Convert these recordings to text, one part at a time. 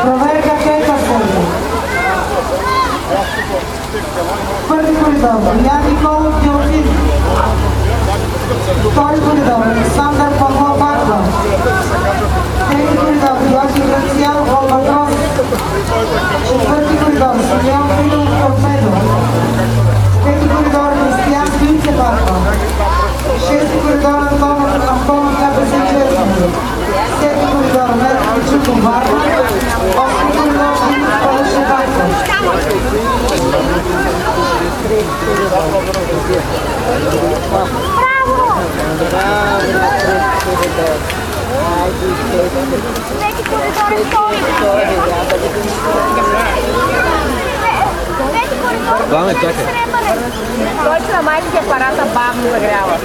Проверка чека се. Първи коридор Ян Николов Георгин. Втори коридор Александър Павлов Барба. Трети коридор Георги Грациянов Албатрос. Четвърти коридор Симеон Филов Торпедо. Пети коридор Кристиян Винце Барба. Шести коридор Антонов КПС Черно. Седми коридор Мерко Чуков Барба. Осми коридор Димит Пълше Барба. Vamos, чакай. Точно майче апарата бавно загрява.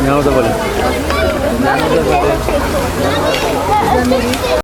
Няма да бъде. Няма да бъде.